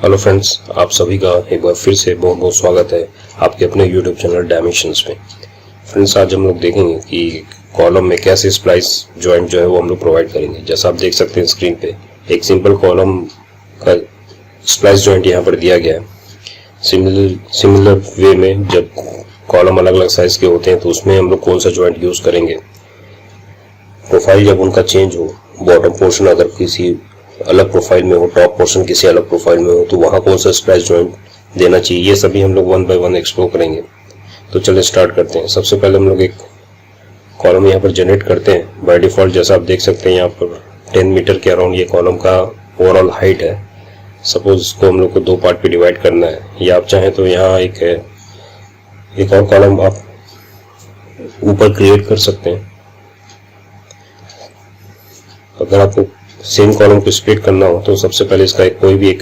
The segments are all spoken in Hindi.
हेलो फ्रेंड्स, आप सभी का एक बार फिर से बहुत बहुत स्वागत है आपके अपने यूट्यूब चैनल डायमेंशंस में। फ्रेंड्स, आज हम लोग देखेंगे कि कॉलम में कैसे स्प्लाइस जॉइंट जो है वो हम लोग प्रोवाइड करेंगे। जैसा आप देख सकते हैं स्क्रीन पे एक सिंपल कॉलम का स्प्लाइस जॉइंट यहाँ पर दिया गया है। सिमिलर वे में जब कॉलम अलग अलग साइज के होते हैं तो उसमें हम लोग कौन सा जॉइंट यूज करेंगे, प्रोफाइल जब उनका चेंज हो, बॉटम पोर्शन अगर किसी अलग प्रोफाइल में हो, टॉप पोर्शन किसी अलग प्रोफाइल में हो, तो वहां कौन सा स्प्लाइस जॉइंट देना चाहिए, ये सभी हम लोग वन बाय वन एक्सप्लोर करेंगे। तो चलिए स्टार्ट करते हैं। सबसे पहले हम लोग एक कॉलम यहाँ पर जनरेट करते हैं। बाय डिफॉल्ट जैसा आप देख सकते हैं यहाँ पर 10 मीटर के अराउंड ये कॉलम का ओवरऑल हाइट है। सपोज इसको हम लोग को दो पार्ट पे डिवाइड करना है, या आप चाहें तो यहाँ एक और कॉलम आप ऊपर क्रिएट कर सकते हैं। अगर आपको सेम कॉलम को स्प्लिट करना हो तो सबसे पहले इसका कोई भी एक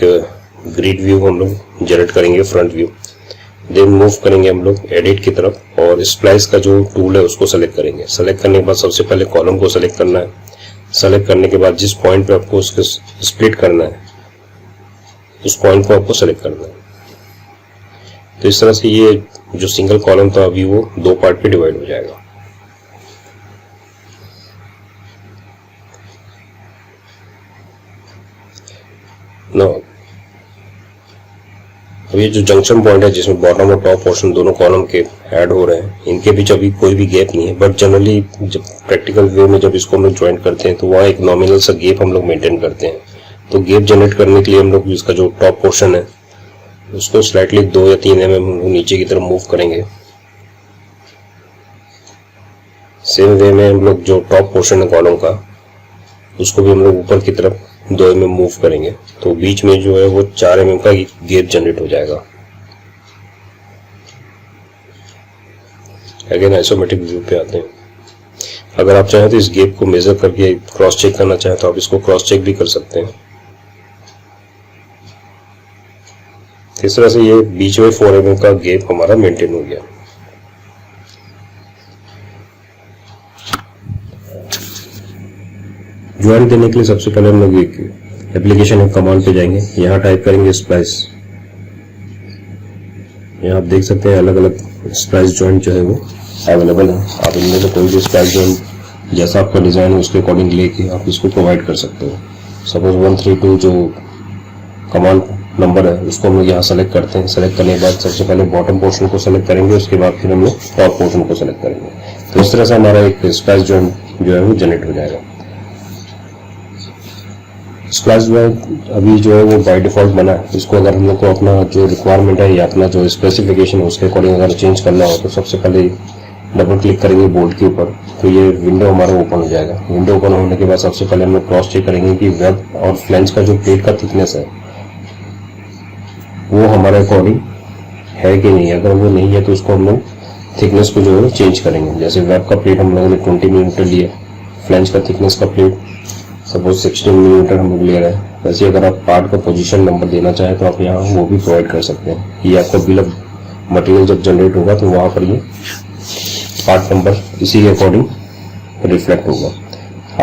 ग्रिड व्यू हम लोग जनरेट करेंगे, फ्रंट व्यू। देन मूव करेंगे हम लोग एडिट की तरफ और स्प्लाइस का जो टूल है उसको सेलेक्ट करेंगे। सेलेक्ट करने के बाद सबसे पहले कॉलम को सेलेक्ट करना है। सेलेक्ट करने के बाद जिस पॉइंट पे आपको उसको स्प्लिट करना है उस पॉइंट को आपको सेलेक्ट करना है। तो इस तरह से ये जो सिंगल कॉलम था अभी वो दो पार्ट पे डिवाइड हो जाएगा। अब ये जो जंक्शन पॉइंट है जिसमें बॉटम और टॉप पोर्शन दोनों कॉलम के ऐड हो रहे हैं, इनके बीच अभी कोई भी गैप नहीं है। बट जनरली जब प्रैक्टिकल वे में जब इसको हम लोग ज्वाइंट करते हैं तो वहाँ एक नॉमिनल सा गैप हम लोग मेंटेन करते हैं। तो गैप जनरेट करने के लिए हम लोग इसका जो टॉप पोर्शन है उसको स्लाइटली 2 या 3 mm नीचे की तरफ मूव करेंगे। सेम वे में हम लोग जो टॉप पोर्शन है कॉलम का उसको भी हम लोग ऊपर की तरफ 2 mm मूव करेंगे। तो बीच में जो है वो 4 mm का गैप जनरेट हो जाएगा। अगेन आइसोमेट्रिक व्यू पे आते हैं। अगर आप चाहें तो इस गैप को मेजर करके क्रॉस चेक करना चाहें तो आप इसको क्रॉस चेक भी कर सकते हैं। इस तरह से ये बीच में 4 mm का गैप हमारा मेंटेन हो गया। ज्वाइंट देने के लिए सबसे पहले हम लोग एक एप्लीकेशन कमांड पे जाएंगे। यहाँ टाइप करेंगे स्प्लाइस। यहाँ आप देख सकते हैं अलग अलग स्प्लाइस जॉइंट जो है वो अवेलेबल है। आप इनमें से कोई भी स्प्लाइस जॉइंट जैसा आपका डिजाइन है उसके अकॉर्डिंग लेके आप इसको प्रोवाइड कर सकते हो। सपोज 132 जो कमांड नंबर है उसको हम लोग यहाँ सेलेक्ट करते हैं। सेलेक्ट करने के बाद सबसे पहले बॉटम पोर्शन को सेलेक्ट करेंगे, उसके बाद फिर हम लोग टॉप पोर्शन को सेलेक्ट करेंगे। तो इस तरह से हमारा एक स्प्लाइस जॉइंट जो है वो जनरेट हो जाएगा। स्प्लाइस जॉइंट अभी जो है वो बाय डिफॉल्ट बना है। इसको अगर हम लोग को अपना जो रिक्वायरमेंट है या अपना जो स्पेसिफिकेशन है उसके अकॉर्डिंग अगर चेंज करना हो तो सबसे पहले डबल क्लिक करेंगे बोल्ड के ऊपर, तो ये विंडो हमारा ओपन हो जाएगा। विंडो ओपन होने के बाद सबसे पहले हम लोग क्रॉस चेक करेंगे कि वेब और फ्लैंज का जो प्लेट का थिकनेस है वो हमारे अकॉर्डिंग है कि नहीं। अगर वो नहीं है तो उसको हम लोग थिकनेस को जो है चेंज करेंगे। जैसे वेब का प्लेट हम लोगों ने 20 मिलीमीटर लिया, फ्लैंज का थिकनेस का प्लेट सपोज 16 मिलीमीटर हम लोग ले रहे हैं। वैसे अगर आप पार्ट का पोजीशन नंबर देना चाहें तो आप यहाँ वो भी प्रोवाइड कर सकते हैं। ये आपका बिल ऑफ मटेरियल जब जनरेट होगा तो वहाँ पर ये पार्ट नंबर इसी के अकॉर्डिंग रिफ्लेक्ट होगा।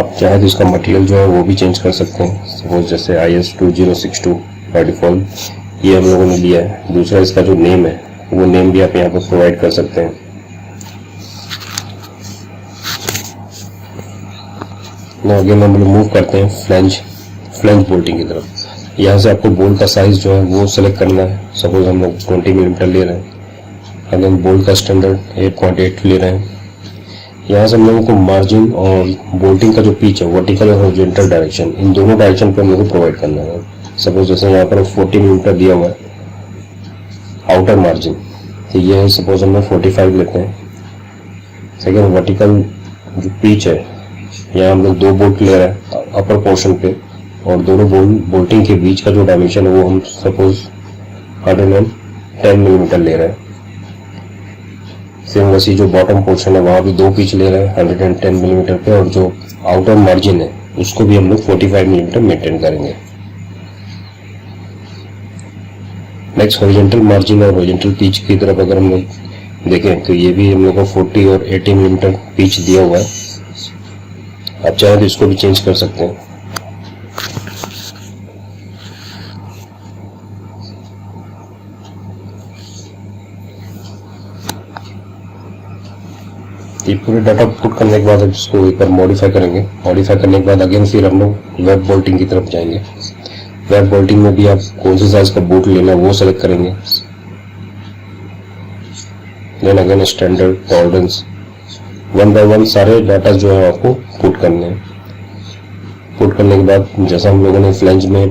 आप चाहे तो इसका मटेरियल जो है वो भी चेंज कर सकते हैं। सपोज जैसे IS 2062 बाय डिफॉल्ट ये हम लोगों ने लिया है। दूसरा इसका जो नेम है वो नेम भी आप यहाँ पर प्रोवाइड कर सकते हैं। अगेन हम लोग मूव करते हैं फ्लैंज बोल्टिंग की तरफ। यहाँ से आपको बोल्ट का साइज जो है वो सेलेक्ट करना है। सपोज हम लोग 20 मिलीमीटर ले रहे हैं। अगेन बोल्ट का स्टैंडर्ड 8.8 ले रहे हैं। यहाँ से हम लोगों को मार्जिन और बोल्टिंग का जो पिच है वर्टिकल और हॉरिजॉन्टल डायरेक्शन, इन दोनों डायरेक्शन पे हम लोग को प्रोवाइड करना है। सपोज जैसे यहाँ पर 40 मिलीमीटर दिया हुआ है आउटर मार्जिन, तो ये है सपोज हम लोग 45 लेते हैं। सेकेंड वर्टिकल जो पिच है यहाँ हम लोग 2 बोल्ट ले रहे हैं अपर पोर्शन पे, और दोनों बोल्टिंग के बीच का जो डायमेंशन है वो हम सपोज 110 मिलीमीटर ले रहे हैं। सेम वैसी जो बॉटम पोर्शन है वहां भी 2 पिच ले रहे हैं 110 मिलीमीटर पे, और जो आउटर मार्जिन है उसको भी हम लोग 45 मिलीमीटर मेंटेन करेंगे। नेक्स्ट हॉरिजॉन्टल मार्जिन और हॉरिजॉन्टल पिच की तरफ अगर हम लोग देखें तो ये भी हम लोग को 40 और 80 मिलीमीटर पिच दिया हुआ है। आप चाहें तो इसको भी चेंज कर सकते हैं। ये पूरे डाटा पुट करने के बाद अब इसको एक बार मॉडिफाई करेंगे। मॉडिफाई करने के बाद अगेन फिर हम लोग वेब बोल्टिंग की तरफ जाएंगे। वेब बोल्टिंग में भी आप कौन सी साइज का बोल्ट लेना है वो सेलेक्ट करेंगे। Then again standard tolerance, 1 by 1 सारे डाटा जो है आपको पुट करने हैं। पुट करने के बाद जैसा हम लोगों ने फ्लैंज में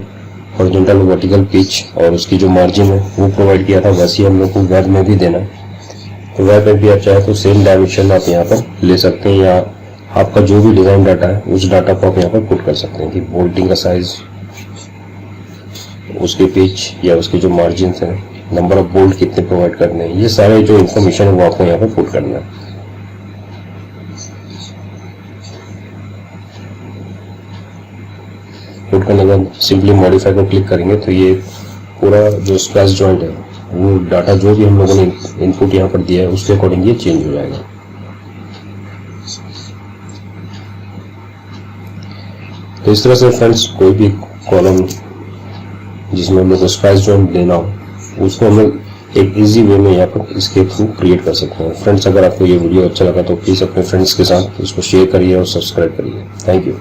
हॉरिजॉन्टल वर्टिकल पिच और उसकी जो मार्जिन है वो प्रोवाइड किया था, वैसे ही हम लोग को वेब में भी देना है। तो वेब में भी आप चाहे तो सेम डायमेंशन आप यहाँ पर ले सकते हैं, या आपका जो भी डिजाइन डाटा है उस डाटा को आप यहाँ पर पुट कर सकते हैं कि बोल्टिंग का साइज, उसकी पिच या उसके जो मार्जिन है, नंबर ऑफ बोल्ट कितने प्रोवाइड करने हैं, ये सारे जो इन्फॉर्मेशन है वो आपको यहाँ पर पुट करना है। पुट करने के बाद सिंपली मॉडिफाई को क्लिक करेंगे तो ये पूरा जो स्प्लाइस जॉइंट है वो डाटा जो भी हम लोगों ने इनपुट यहाँ पर दिया है उसके अकॉर्डिंग ये चेंज हो जाएगा। तो इस तरह से फ्रेंड्स कोई भी कॉलम जिसमें हम लोग को स्प्लाइस जॉइंट देना हो उसको हम लोग एक इजी वे में यहाँ पर इसके थ्रू क्रिएट कर सकते हैं। फ्रेंड्स अगर आपको ये वीडियो अच्छा लगा तो प्लीज अपने फ्रेंड्स के साथ इसको शेयर करिए और सब्सक्राइब करिए। Thank you.